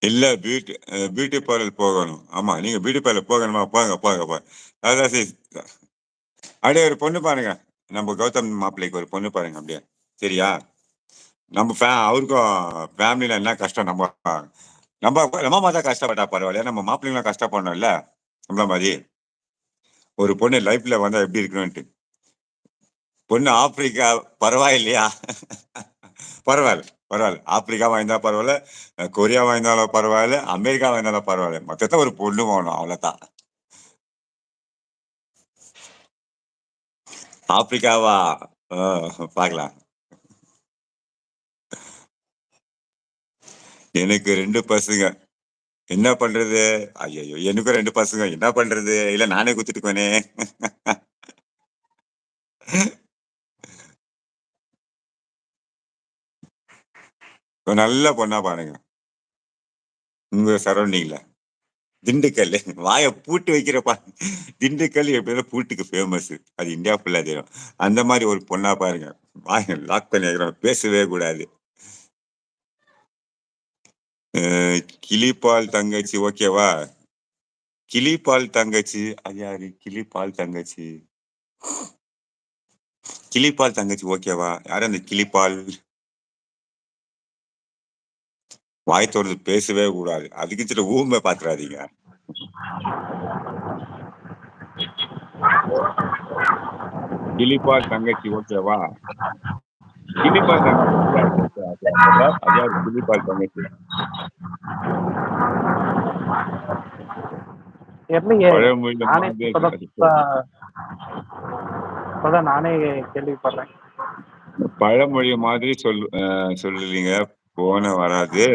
இல்ல beauty parlour போகணும். ஆமா. நீங்க பியூட்டி பார்லர் போகணுமா? போங்க, போங்க, போங்க. அதான் அப்படியே ஒரு பொண்ணு பாருங்க. நம்ம கௌதம் மாப்பிள்ளைக்கு ஒரு பொண்ணு பாருங்க அப்படியே. சரியா? நம்ம அவருக்கும் ஃபேமிலில என்ன கஷ்டம் நம்ம நம்ம மாரி தான் கஷ்டப்பட்டா பரவாயில்லையா? நம்ம மாப்பிள்ளைங்களும் கஷ்டப்படணும்ல. நம்மள மாரி. ஒரு பொண்ணு லைஃப்ல வந்தா எப்படி இருக்கணும்ன்ட்டு. பொண்ணு ஆப்பிரிக்கா பரவாயில்லையா? பரவால்ல, பரவால்ல. ஆப்பிரிக்காவா இருந்தா பரவால்ல, கொரியாவா இருந்தாலும் பரவால்ல, அமெரிக்காவா இருந்தாலும் பரவால்ல. மொத்தத்துல ஒரு பொண்ணு வேணும் அவ்வளோதான். ஆப்பிரிக்காவா? ஆ பார்க்கலாம். எனக்கு 2 பசங்க. என்ன பண்றது? ஐயய்யோ! எனக்கும் 2 பசங்க. என்ன பண்றது? இல்ல நானே குடுத்துட்டுக்குவேனே! ஒரு நல்ல பொண்ணா பாருங்க. உங்க சரவுண்டிங்ல. திண்டுக்கல்லு. வாய பூட்டு வைக்கிறப்பா. திண்டுக்கல் எப்படியும் பூட்டுக்கு ஃபேமஸ். அது இந்தியா ஃபுல்லா தெரியும். அந்த மாரி ஒரு பொண்ணா பாருங்க. வாய லாக் பண்ணி வைக்கிறோம். பேசவே கூடாது. அ கிளிப்பால் தங்கச்சி ஓகேவா? கிளிப்பால் தங்கச்சி. அது யாரு? கிளிப்பால் தங்கச்சி. கிளிப்பால் தங்கச்சி ஓகேவா? யாரு அந்த கிளிப்பால்? வாய் தொறந்து பேசவே கூடாது. அதுக்குன்னு ஊம்ப பாத்துறாதீங்க. கிளிப்பால் தங்கச்சி ஓகேவா? கிளிப்பால் தங்கச்சி யாரு? அது யாரு கிளிப்பால் தங்கச்சி? தெரியலையே. பழமொழியில நானே மாதிரி இப்பதான் நானே கேள்விப்படுறேன். பழமொழி மாதிரி சொல்லுறீங்க. போனா வராது.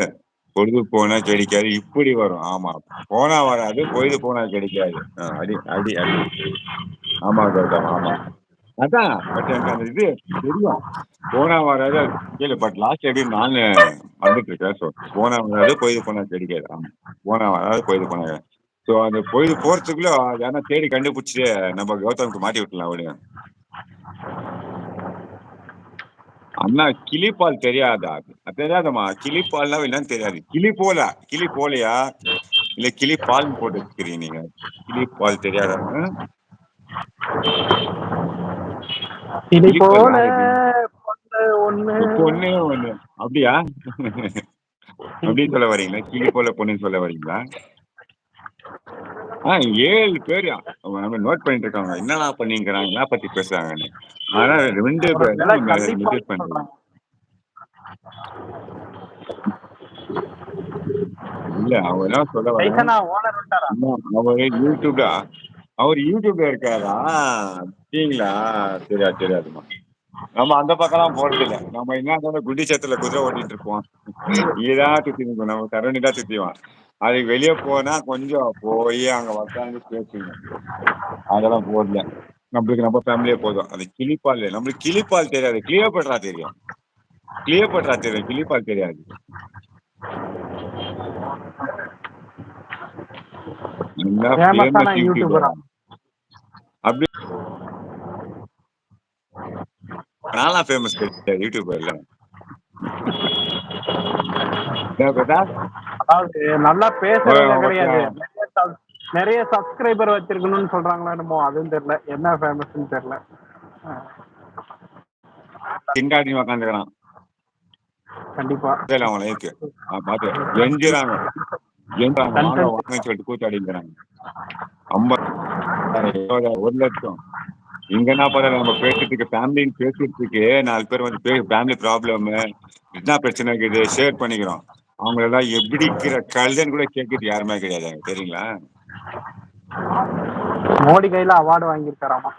பொழுது போனா கிடைக்காது. இப்படி வரும். ஆமா. போனா வராது. பொழுது போனா கிடைக்காது. அடி, அடி, அடி. ஆமா கௌதம். ஆமா. அதான். பட் எனக்கு அந்த இது தெரியும். போனா வராது. அது கேளு. பட் லாஸ்ட் எப்படி நானு வந்துட்டு இருக்கேன். போனா வராது. பொழுது போனா கிடைக்காது. ஆமா. போனா வராது. பொழுது போனா கிடைக்காது. அந்த பொழுது போறதுக்குள்ள யாருன்னா தேடி கண்டுபிடிச்சு நம்ம கௌதமுக்கு மாட்டி விட்டுலாம் விடுங்க. அண்ணா கிளிப்பால் தெரியாதா? தெரியாதம்மா. கிளிப்பால்னா என்னன்னு தெரியாது. கிளி போலயா? இல்ல கிளிப்பால்ன்னு போட்டு வச்சுக்கிறீங்க நீங்க. கிளிப்பால் தெரியாதா? கிளி கிளிப்பால் போல யார் அது? ஒண்ணு. பொண்ணே ஒண்ணு. அப்படியா? அப்படி சொல்ல வரீங்களா? கிளி போல பொண்ணுன்னு சொல்ல வரீங்களா? 7 பேரு நம்ம நோட் பண்ணிட்டு இருக்காங்க. என்னடா பண்ணிக்கிறாங்க? என்ன பத்தி பேசுறாங்கன்னு. ஆனா 2 பேர் தான் ஒருவேளை நம்ம நோட்டீஸ் கள்ளிப்பால் பண்றோம். சொல்றாங்க. இல்ல அவங்க என்ன சொல்ல வரேன். டைசனா ஓனர் வந்துட்டாரா? அவரு யூடியூப்ல இருக்காரா? அப்படிங்களா? தெரியாதும்மா. நம்ம அந்த பக்கம்லாம் போறதில்ல. நம்ம என்ன இருந்தாலும் குட்டி சத்துல குதிரை ஓட்டிட்டு இருப்போம். இங்கதான் சுத்தி நிப்போம். நம்ம சரௌண்டி தான் சுத்திவோம். அதுக்கு வெளிய போனா கொஞ்சம் போய் அங்க உக்காந்து பேசணும். அதெல்லாம் போடல. நம்மளுக்கு நம்ம ஃபேமிலியே போதும். அது கிளிப்பால் நம்மளுக்கு கிளிப்பால் தெரியாது. கிளியோபட்ரா தெரியும். கிளிப்பால் தெரியாது. நல்லா ஃபேமஸான ஃபேமஸ் யூடியூபர். யூடியூபரா? அப்படி நான்லாம் ஃபேமஸ் கிடையாது யூடியூபர்ல. என்ன கேட்டா? அதாவது நல்லா பேசுறவங்க கிடையாது. ஒருத்தன் நிறைய சப்ஸ்கிரைபர் வச்சிருக்கணும்னு சொல்றாங்களா என்னமோ, அதுவும் தெரியல. என்ன ஃபேமஸ்ன்னு தெரியல. திண்டாடி உக்காந்துக்கிறான். கண்டிப்பா. அவன் லைஃப் பாத்து எஞ்சுறாங்க. வாங்க கண்டென்ட். வாங்கன்னு சொல்லிட்டு கூத்தாடிங்கிறாங்க. 50,000 1,00,000. இங்க என்ன பரவாயில்ல நம்ம ஃபேமிலின்னு பேசுறதுக்கு 4 பேர் வந்து ஃபேமிலி ப்ராப்ளம் என்ன பிரச்சனை இருக்குது ஷேர் பண்ணிக்கிறோம். அவங்களெல்லாம் எப்படி இருக்கிற கல்தன்னு கூட கேட்கறது யாருமே கிடையாது தெரியுங்களா? மோடி கையில அவார்டு வாங்கியிருக்காராமா.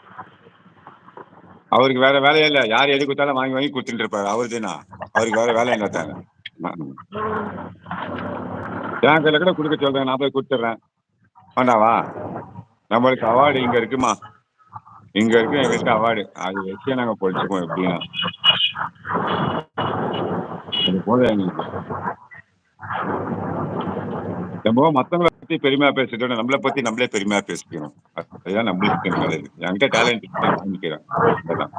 அவருக்கு வேற வேலையே இல்ல. யார் எது கொடுத்தாலும் வாங்கி வாங்கி கொடுத்துட்டு இருப்பாரு. அவருக்கு வேற வேலை என்ன தாங்க. என் கையில கூட கொடுக்க சொல்றேன். நான் போய் கொடுத்துட்றேன். வேண்டாவா? நம்மளுக்கு அவார்டு இங்க இருக்குமா? இங்க இருக்கு எங்ககிட்ட அவார்டு. அது வச்சே நாங்க பொழிச்சுப்போம் எப்படின்னா. அது போதும் எங்களுக்கு. நம்ம மத்தவங்களை பத்தி பெருமையா பேசுறத விட நம்மளை பத்தி நம்மளே பெருமையா பேசிக்கணும். அதுதான் நம்மளுக்கு நல்லது. என்கிட்ட டேலண்ட் காமிக்கிறேன். அதான்